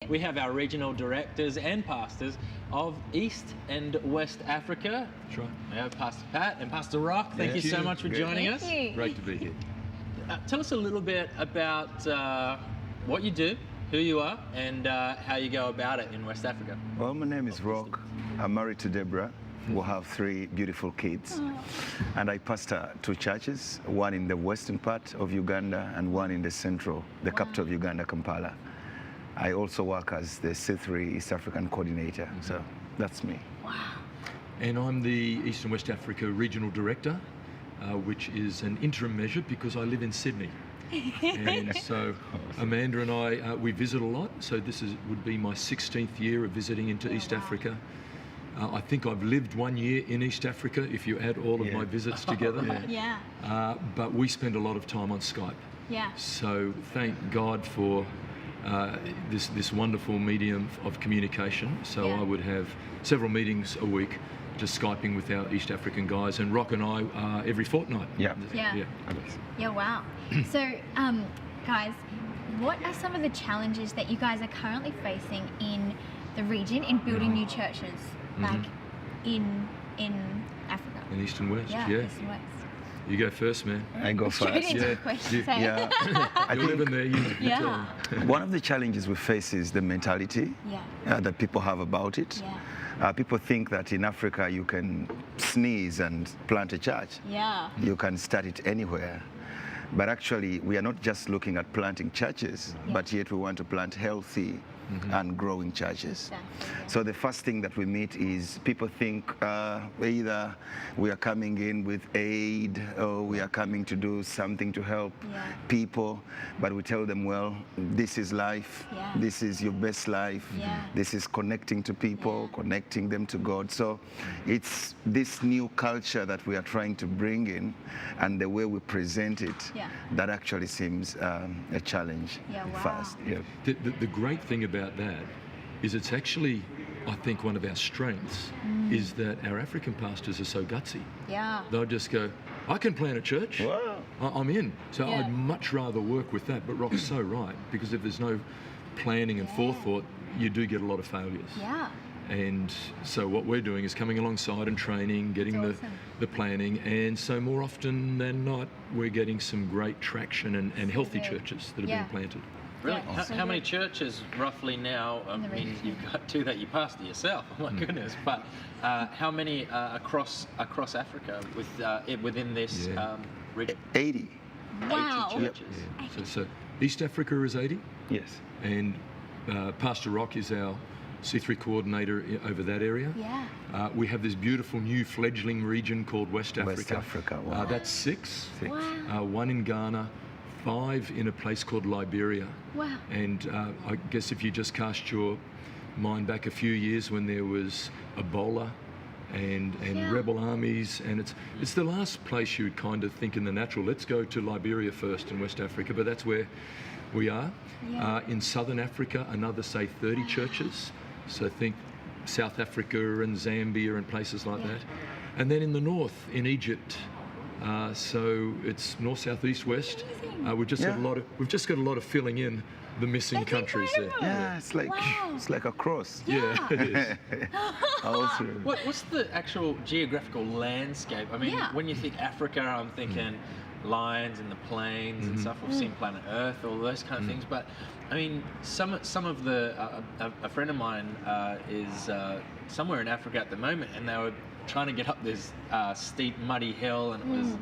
we have our regional directors and pastors of East and West Africa. That's right. We have Pastor Pat and Pastor Rock. Thank you so much for joining us. Great to be here. Tell us a little bit about what you do, who you are, and how you go about it in West Africa. Well, my name is Rock. I'm married to Deborah. We have 3 beautiful kids. And I pastor 2 churches, one in the western part of Uganda and one in the central, the capital of Uganda, Kampala. I also work as the C3 East African coordinator. So that's me. Wow. And I'm the East and West Africa Regional Director, which is an interim measure because I live in Sydney. And so Amanda and I, we visit a lot. So this would be my 16th year of visiting into East Africa. I think I've lived 1 year in East Africa if you add all of my visits together. But we spend a lot of time on Skype. So thank God for this wonderful medium of communication. So I would have several meetings a week just Skyping with our East African guys, and Rock and I every fortnight. Wow. So guys, what are some of the challenges that you guys are currently facing in the region in building new churches, like in Africa? In East and West, East and West. You go first, man. I go first. I live in there. You tell them. One of the challenges we face is the mentality that people have about it. People think that in Africa you can sneeze and plant a church. You can start it anywhere. But actually, we are not just looking at planting churches, but yet we want to plant healthy and growing churches. So the first thing that we meet is people think either we are coming in with aid or we are coming to do something to help people, but we tell them, well, this is life, this is your best life, this is connecting to people, connecting them to God. So it's this new culture that we are trying to bring in, and the way we present it, that actually seems a challenge first. The great thing about that is it's actually, I think, one of our strengths is that our African pastors are so gutsy. They'll just go, I can plant a church. I'm in. So I'd much rather work with that. But Rock's so right, because if there's no planning and forethought, you do get a lot of failures. And so what we're doing is coming alongside and training, getting the planning, and so more often than not, we're getting some great traction and healthy churches that are being planted. Really? How many churches roughly now? I mean, you've got 2 that you pastor yourself. Oh my goodness! But how many across Africa within this region? 80. Wow. 80 churches. So East Africa is 80. Yes. And Pastor Rock is our C3 coordinator over that area. We have this beautiful new fledgling region called West Africa. West Africa. Wow. That's 6. Wow. 1 in Ghana. 5 in a place called Liberia. Wow. And I guess if you just cast your mind back a few years when there was Ebola and rebel armies, and it's the last place you would kind of think in the natural, let's go to Liberia first in West Africa, but that's where we are. In Southern Africa, another, say, 30 churches. So think South Africa and Zambia and places like that. And then in the north, in Egypt, so it's north, south, east, west. We've just got a lot of filling in the missing countries there. Yeah, it's like a cross. It is. What's the actual geographical landscape? I mean, when you think Africa, I'm thinking lions and the plains and stuff. We've seen Planet Earth, all those kind of things. But I mean, some of the a friend of mine is somewhere in Africa at the moment, and they were trying to get up this steep, muddy hill, and it was,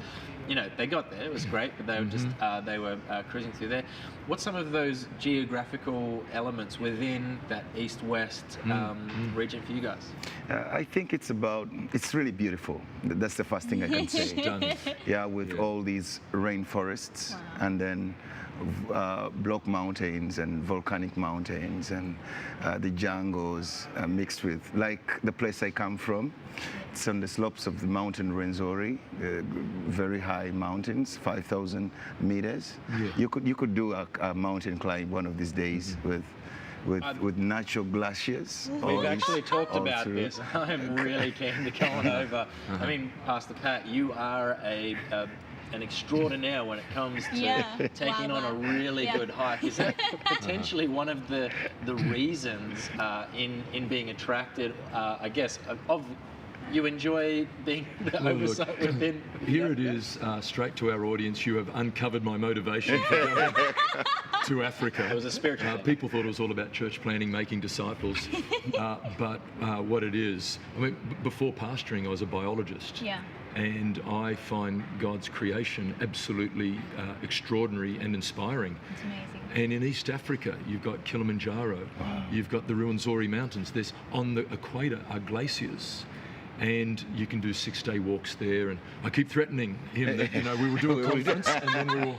they got there. It was great, but they were just they were cruising through there. What's some of those geographical elements within that east-west region for you guys? I think it's really beautiful. That's the first thing I can say. With all these rainforests, and then block mountains and volcanic mountains, and the jungles mixed with, like the place I come from, it's on the slopes of the mountain Rwenzori, very high mountains, 5,000 meters. You could do a mountain climb one of these days with natural glaciers. We've actually talked about this. I'm really keen to go on over. I mean, Pastor Pat, you are a an extraordinaire when it comes to taking on a really good hike. Is that potentially one of the reasons in being attracted, I guess, of you enjoy being the oversight within? Here it is, straight to our audience. You have uncovered my motivation for going to Africa. It was a spiritual thing. People thought it was all about church planting, making disciples. But what it is, I mean, before pastoring, I was a biologist. Yeah. And I find God's creation absolutely extraordinary and inspiring. It's amazing. And in East Africa, you've got Kilimanjaro, you've got the Ruwenzori Mountains. There's on the equator are glaciers. And you can do 6-day walks there. And I keep threatening him that, we will do a conference and then we will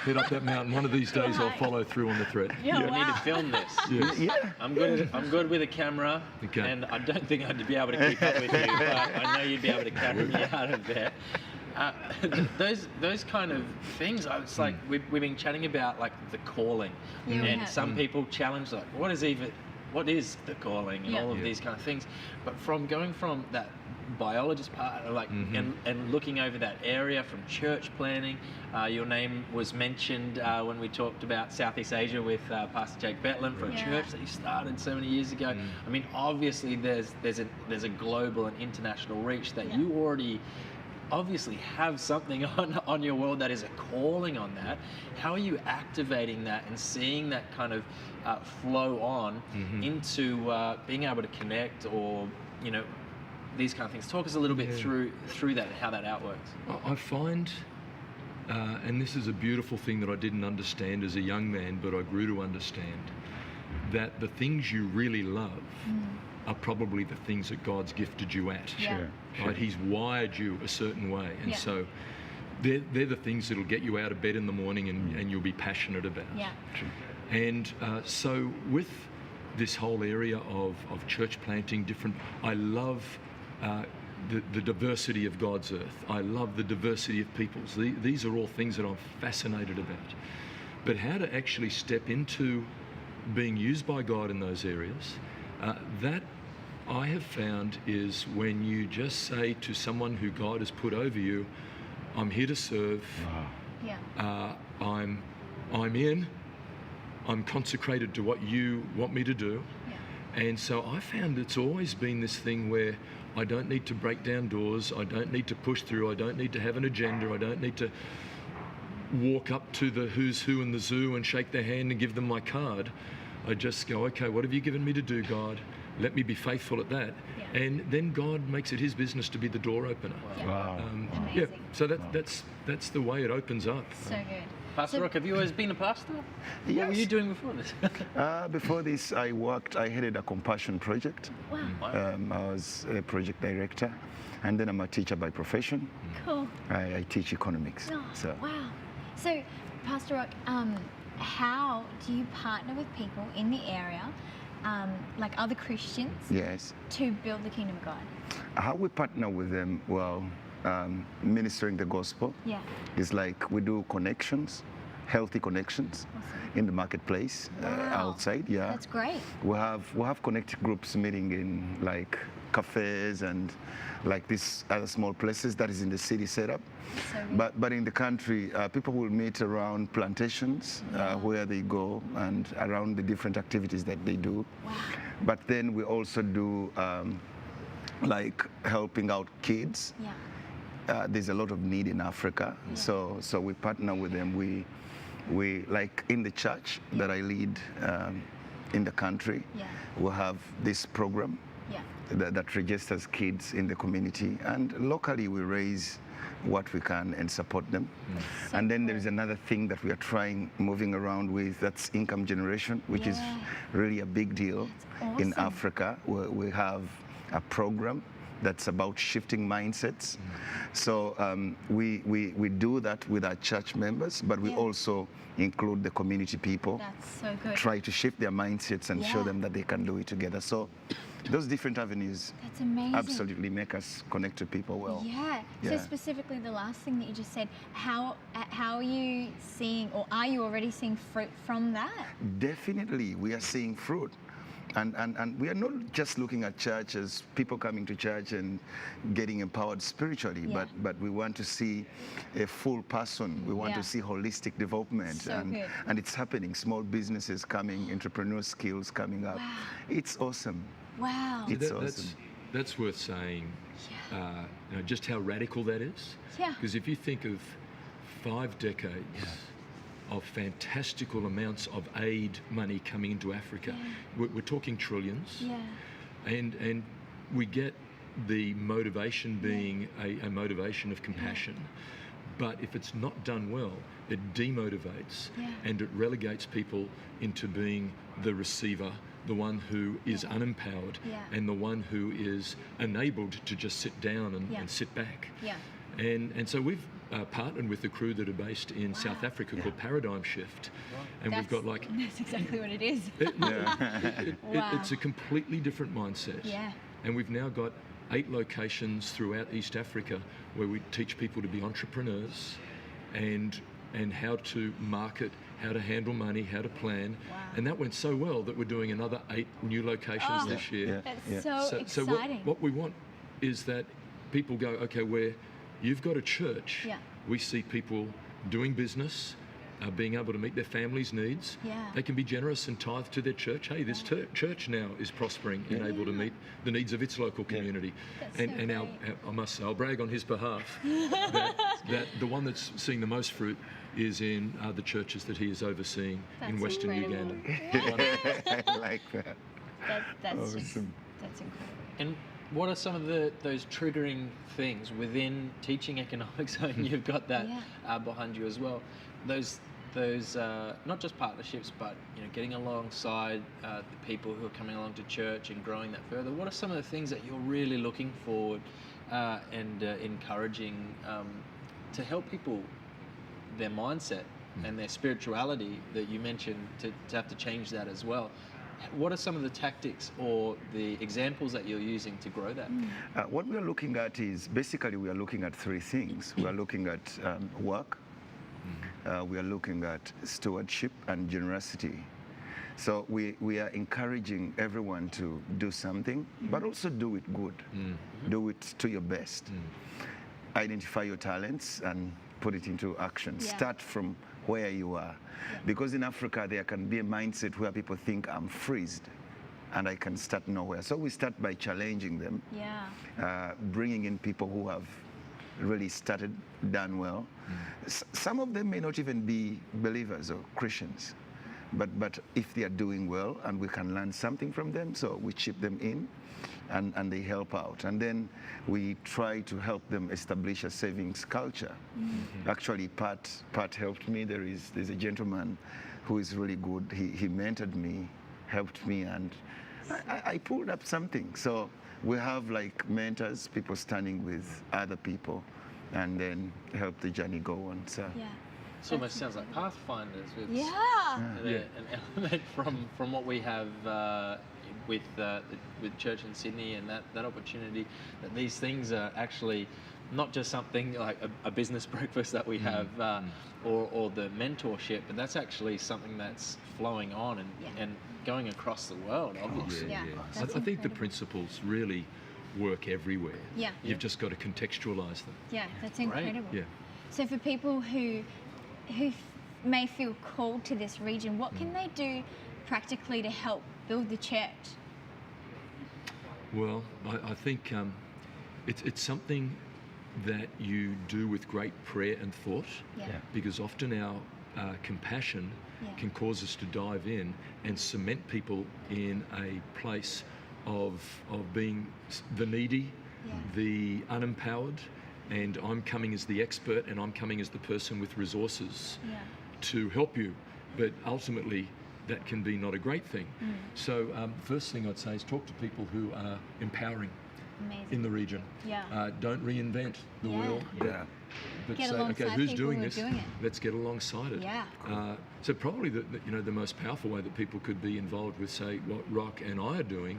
head up that mountain. One of these days I'll follow through on the threat. Yeah, we need to film this. Yes. Yeah. I'm good with a camera, and I don't think I'd be able to keep up with you, but I know you'd be able to carry me out of there. Those kind of things, it's like we've been chatting about, like the calling, and some people challenge like, what is the calling, and all of these kind of things. But from going from that biologist part, like, and looking over that area from church planning, your name was mentioned when we talked about Southeast Asia with Pastor Jake Betlam for a church that you started so many years ago. I mean, obviously there's a global and international reach that you already obviously have something on your world that is a calling on that. How are you activating that and seeing that kind of flow on into being able to connect, or these kind of things? Talk us a little bit through that and how that outworks. I find, and this is a beautiful thing that I didn't understand as a young man, but I grew to understand, that the things you really love are probably the things that God's gifted you at. Sure. Right? He's wired you a certain way, and so they're the things that'll get you out of bed in the morning and you'll be passionate about. Yeah. And so with this whole area of church planting, I love the diversity of God's earth. I love the diversity of peoples. These are all things that I'm fascinated about. But how to actually step into being used by God in those areas, that I have found is when you just say to someone who God has put over you, I'm here to serve. I'm in. I'm consecrated to what you want me to do. And so I found it's always been this thing where I don't need to break down doors. I don't need to push through. I don't need to have an agenda. I don't need to walk up to the who's who in the zoo and shake their hand and give them my card. I just go, okay, what have you given me to do, God? Let me be faithful at that. And then God makes it his business to be the door opener. So that's the way it opens up. So good. Pastor Rock, have you always been a pastor? Yes. What were you doing before this? Before this, I headed a compassion project. Wow. I was a project director, and then I'm a teacher by profession. Cool. I teach economics. Oh, wow. So, Pastor Rock, how do you partner with people in the area, like other Christians, to build the kingdom of God? How we partner with them, ministering the gospel is like we do connections, healthy connections in the marketplace, outside. That's great. We have connect groups meeting in like cafes and like these other small places that is in the city setup. But in the country, people will meet around plantations where they go and around the different activities that they do. But then we also do like helping out kids. There's a lot of need in Africa, so we partner with them. We like in the church that I lead in the country, we have this program that registers kids in the community, and locally we raise what we can and support them. And then there is another thing that we are trying moving around with, that's income generation, which is really a big deal in Africa, where we have a program that's about shifting mindsets. So we do that with our church members, but we also include the community people. That's so good. Try to shift their mindsets and show them that they can do it together. So those different avenues absolutely make us connect to people well. So specifically the last thing that you just said, how are you seeing, or are you already seeing fruit from that? Definitely, we are seeing fruit. And we are not just looking at church as people coming to church and getting empowered spiritually, but we want to see a full person. We want to see holistic development. And it's happening. Small businesses coming, entrepreneur skills coming up. Wow. It's awesome. Wow. It's awesome. That's worth saying, just how radical that is. Yeah. Because if you think of 5 decades of fantastical amounts of aid money coming into Africa, we're talking trillions. Yeah. And we get the motivation being a motivation of compassion. But if it's not done well, it demotivates and it relegates people into being the receiver, the one who is unempowered, and the one who is enabled to just sit down and sit back. Yeah. And so we've partnered with the crew that are based in South Africa called Paradigm Shift. And we've got That's exactly what it is. It's a completely different mindset. Yeah. And we've now got 8 locations throughout East Africa where we teach people to be entrepreneurs and how to market, how to handle money, how to plan. Wow. And that went so well that we're doing another 8 new locations this year. That's so exciting. So what we want is that people go, okay, where you've got a church, we see people doing business, being able to meet their family's needs. Yeah. They can be generous and tithe to their church. Hey, this church now is prospering and able to meet the needs of its local community. And I must say, I'll brag on his behalf that the one that's seeing the most fruit is in the churches that he is overseeing in Western Uganda. I like that. That's awesome. That's incredible. And what are some of those triggering things within teaching economics? I mean, you've got that behind you as well. Those not just partnerships, but getting alongside the people who are coming along to church and growing that further. What are some of the things that you're really looking forward and encouraging to help people, their mindset and their spirituality that you mentioned, to have to change that as well? What are some of the tactics or the examples that you're using to grow that? What we are looking at is, basically we are looking at 3 things. We are looking at work, we are looking at stewardship and generosity. So we are encouraging everyone to do something, but also do it good. Do it to your best. Identify your talents and put it into action. Start from where you are. Because in Africa, there can be a mindset where people think I'm freezed and I can start nowhere. So we start by challenging them, bringing in people who have really done well. Some of them may not even be believers or Christians, but if they are doing well and we can learn something from them, so we chip them in and they help out. And then we try to help them establish a savings culture. Actually, Pat helped me. There's a gentleman who is really good. He mentored me, helped me, and I pulled up something. So we have like mentors, people standing with other people, and then help the journey go on. So. It almost sounds like Pathfinders with an element from what we have with church in Sydney, and that opportunity, that these things are actually not just something like a business breakfast that we have or the mentorship, but that's actually something that's flowing on and going across the world, obviously. I think the principles really work everywhere. You've just got to contextualize them. That's incredible. Yeah. So for people who may feel called to this region, what can they do practically to help build the church? Well, I think it's something that you do with great prayer and thought, because often our compassion can cause us to dive in and cement people in a place of being the needy, the unempowered, and I'm coming as the expert and I'm coming as the person with resources to help you. But ultimately, that can be not a great thing. So first thing I'd say is talk to people who are empowering in the region. Don't reinvent the wheel. But get say, okay, who's doing this? Let's get alongside it. So probably the most powerful way that people could be involved with, say, what Rock and I are doing,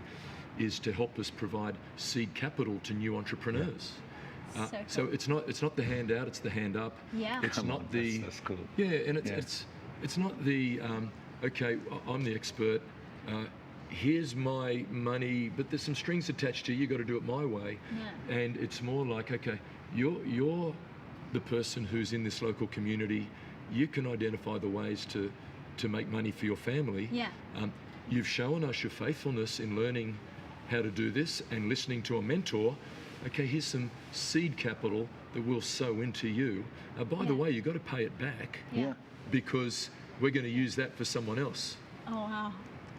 is to help us provide seed capital to new entrepreneurs. So it's not the handout, it's the hand up. It's not the that's cool. And it's not the okay, I'm the expert. here's my money, but there's some strings attached to you. You got to do it my way. Yeah. And it's more like, okay, you're the person who's in this local community. You can identify the ways to make money for your family. Yeah. You've shown us your faithfulness in learning how to do this and listening to a mentor. Okay, here's some seed capital that we'll sow into you. By the way, you've got to pay it back. Yeah. Because we're going to use that for someone else. Oh, wow.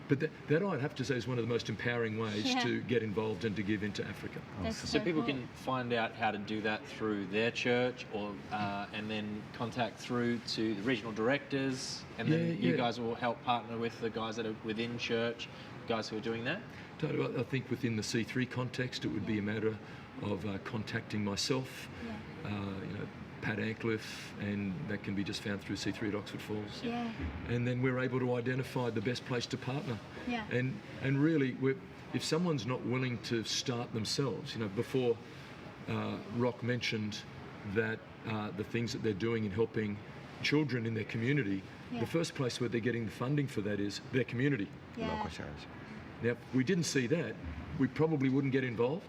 But that I'd have to say is one of the most empowering ways to get involved and to give into Africa. So people can find out how to do that through their church, or and then contact through to the regional directors, and then you guys will help partner with the guys that are within church, guys who are doing that. I think within the C3 context, it would be a matter of contacting myself, Pat Antcliff, and that can be just found through C3 at Oxford Falls. Yeah. And then we're able to identify the best place to partner. Yeah. And really, if someone's not willing to start themselves, before Rock mentioned that the things that they're doing in helping children in their community, the first place where they're getting the funding for that is their community. Yeah. Local church. Now, if we didn't see that, we probably wouldn't get involved.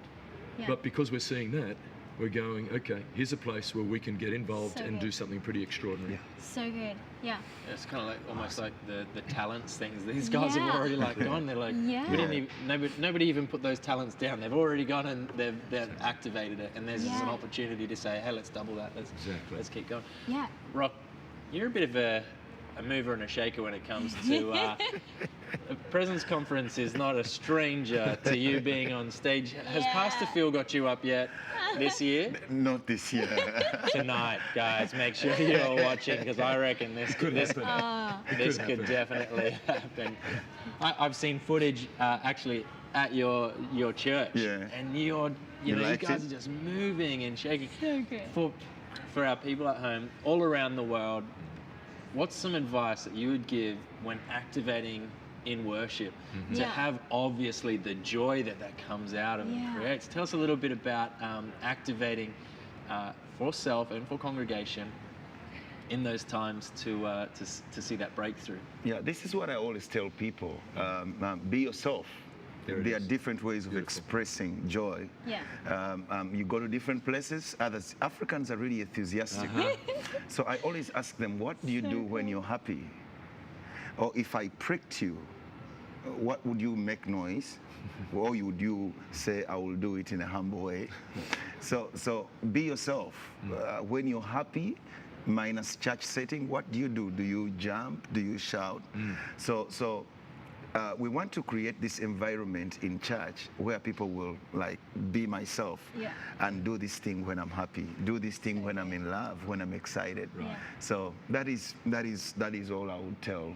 Yeah. But because we're seeing that, we're going, okay, here's a place where we can get involved and do something pretty extraordinary. So good. Yeah. It's kind of like almost like the talents things. These guys have already gone. They're like, we didn't even, nobody even put those talents down. They've already gone and they've activated it. And there's just an opportunity to say, hey, let's double that. Let's keep going. Yeah. Rock, you're a bit of a mover and a shaker when it comes to a Presence Conference is not a stranger to you being on stage. Has Pastor Phil got you up yet this year? Not this year. Tonight, guys, make sure you're watching, because I reckon this could definitely happen. I've seen footage actually at your church, and you guys are just moving and shaking. So good. For our people at home, all around the world, what's some advice that you would give when activating in worship to have obviously the joy that comes out of it creates? Tell us a little bit about activating for self and for congregation in those times to see that breakthrough. Yeah, this is what I always tell people. Be yourself. There are different ways of expressing joy. Yeah. You go to different places. Africans are really enthusiastic. So I always ask them, what do you do when you're happy? Or if I pricked you, what would you make noise? Or would you say, I will do it in a humble way? So be yourself. When you're happy, minus church setting, what do? Do you jump? Do you shout? So we want to create this environment in church where people will be myself and do this thing when I'm happy, do this thing when I'm in love, when I'm excited. So that is all I would tell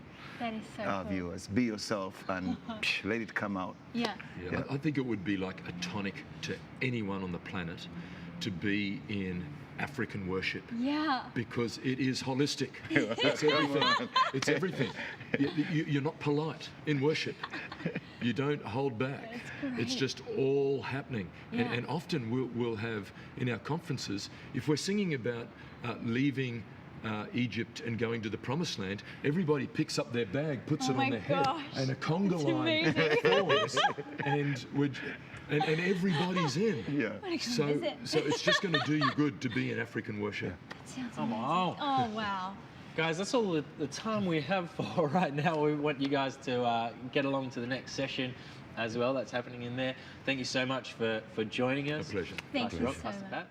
our viewers. Be yourself and let it come out. I think it would be like a tonic to anyone on the planet to be in African worship. Because it is holistic. It's everything. It's everything. You're not polite in worship. You don't hold back. It's just all happening. And often we'll have in our conferences, if we're singing about leaving Egypt and going to the Promised Land, everybody picks up their bag, puts it on their head, and a conga line forms, and everybody's in. So it's just going to do you good to be in African worship. That sounds Come amazing. on. Oh, wow. Guys, that's all the time we have for right now. We want you guys to get along to the next session as well. That's happening in there. Thank you so much for joining us. A pleasure. Thank you so Pastor much. Pat.